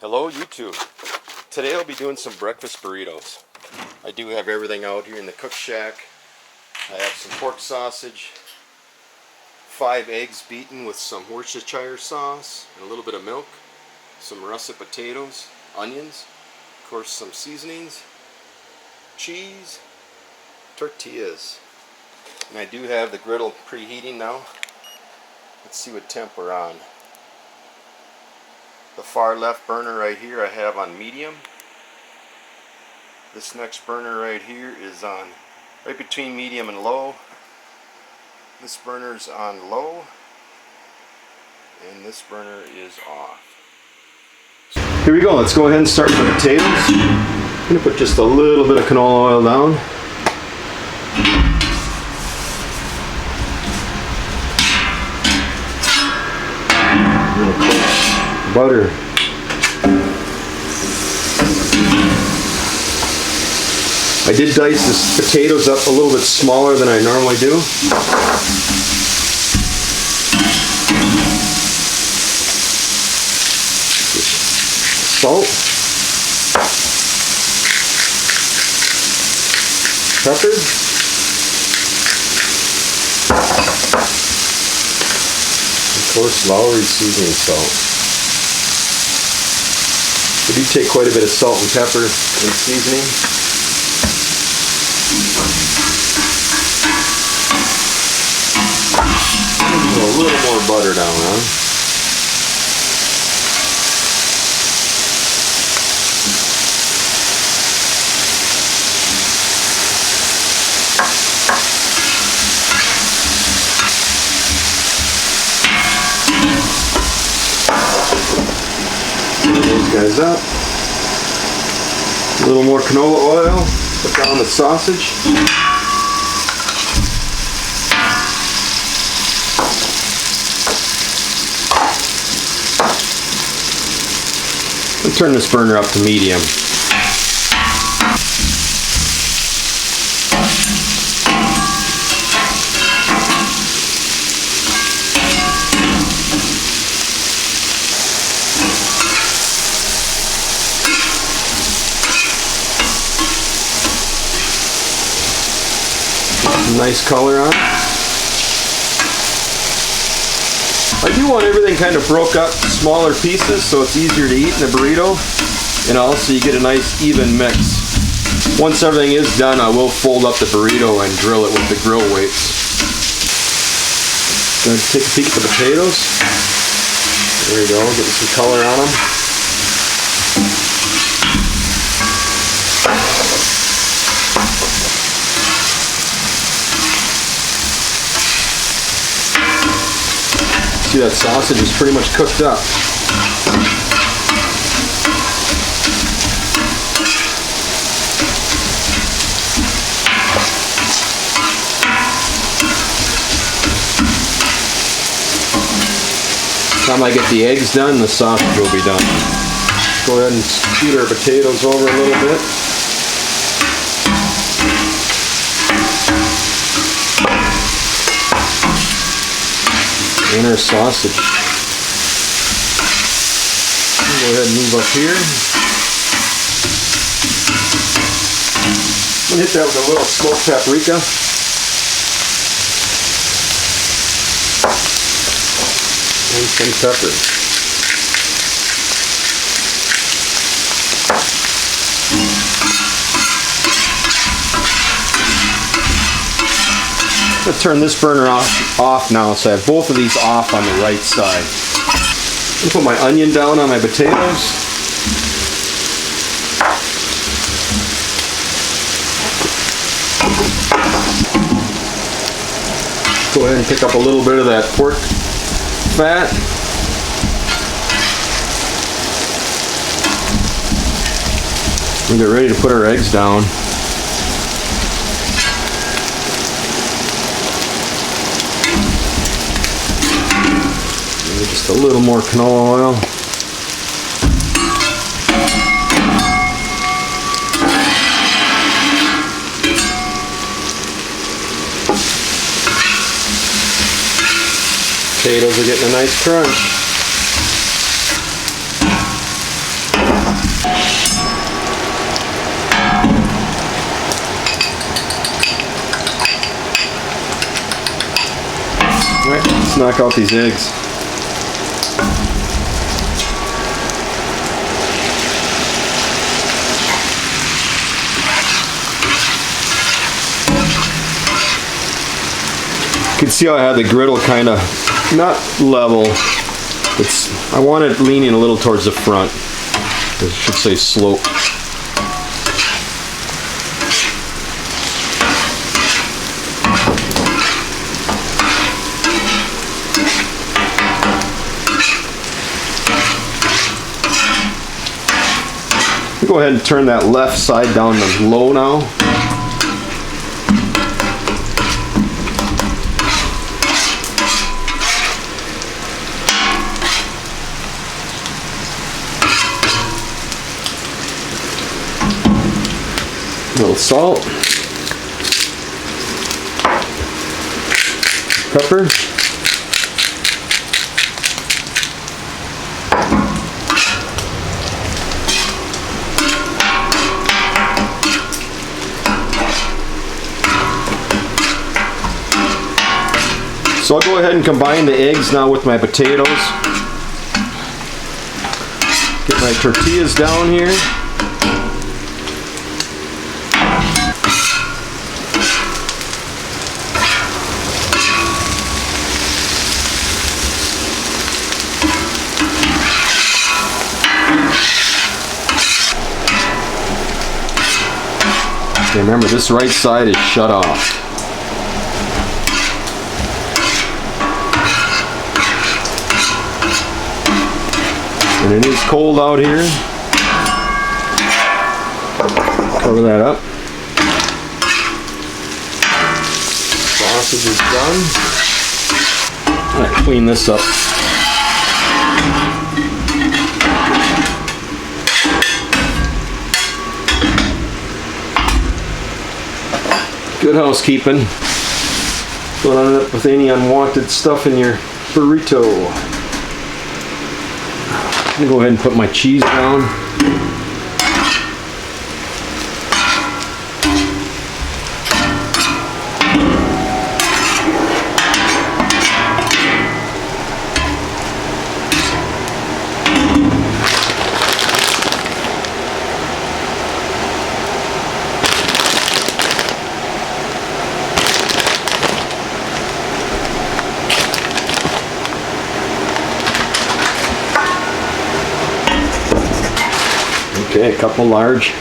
Hello YouTube. Today I'll be doing some breakfast burritos. I do have everything out here in the cook shack. I have some pork sausage, 5 eggs beaten with some Worcestershire sauce, and a little bit of milk, some russet potatoes, onions, of course some seasonings, cheese, tortillas. And I do have the griddle preheating now. Let's see what temp we're on. The far left burner right here I have on medium. This next burner right here is on right between medium and low. This burner's on low. And this burner is off. Here we go, let's go ahead and start with the potatoes. I'm going to put just a little bit of canola oil down. Butter. I did dice the potatoes up a little bit smaller than I normally do. Salt. Pepper. Of course, Lowry seasoning salt. We do take quite a bit of salt and pepper in seasoning. A little more butter down on. Those guys up. A little more canola oil. Put down the sausage. And turn this burner up to medium. Nice color on it. I do want everything kind of broke up smaller pieces so it's easier to eat in a burrito, and also you get a nice even mix. Once everything is done, I will fold up the burrito and drill it with the grill weights. Going to take a peek at the potatoes. There you go, getting some color on them. See, that sausage is pretty much cooked up. By the time I get the eggs done, the sausage will be done. Go ahead and scoot our potatoes over a little bit. And our sausage. Go ahead and move up here. I'm going to hit that with a little smoked paprika. And some pepper. I'm going to turn this burner off now, so I have both of these off on the right side. I'm going to put my onion down on my potatoes. Go ahead and pick up a little bit of that pork fat. And get ready to put our eggs down. Just a little more canola oil. Potatoes are getting a nice crunch. let's knock out these eggs. You can see how I have the griddle kind of not level. I want it leaning a little towards the front. I should say slope. Go ahead and turn that left side down to low now. A little salt, pepper, so I'll go ahead and combine the eggs now with my potatoes. Get my tortillas down here. Remember, this right side is shut off. And it is cold out here. Cover that up. Sausage is done. All right, clean this up. Good housekeeping. Don't end up with any unwanted stuff in your burrito. I'm gonna go ahead and put my cheese down. Okay, a couple large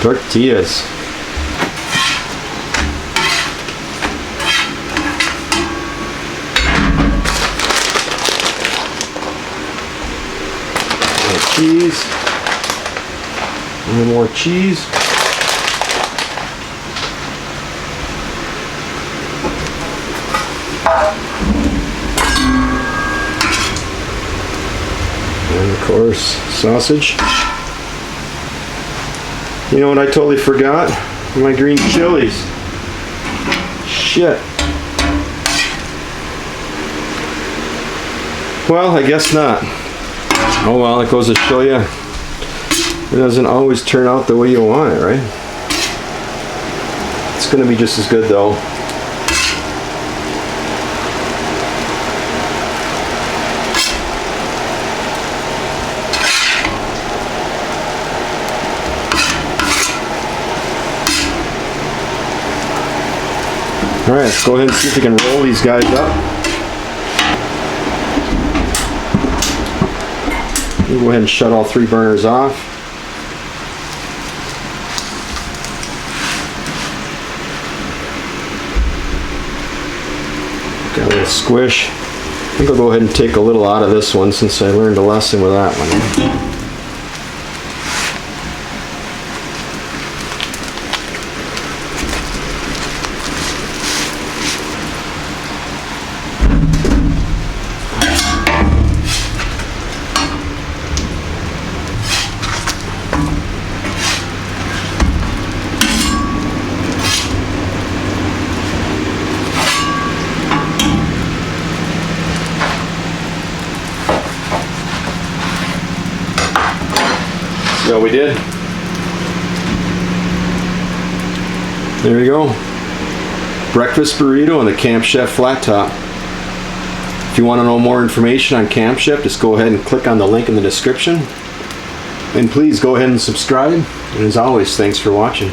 tortillas. More cheese. A little more cheese. And of course, sausage. You know what I totally forgot? My green chilies. Shit. Well, I guess not. Oh well, it goes to show you. It doesn't always turn out the way you want it, right? It's gonna be just as good though. Alright, let's go ahead and see if we can roll these guys up. We'll go ahead and shut all three burners off. Got a little squish. I think I'll go ahead and take a little out of this one since I learned a lesson with that one. So we did. There we go. Breakfast burrito on the Camp Chef flat top. If you want to know more information on Camp Chef, just go ahead and click on the link in the description. And please go ahead and subscribe. And as always, thanks for watching.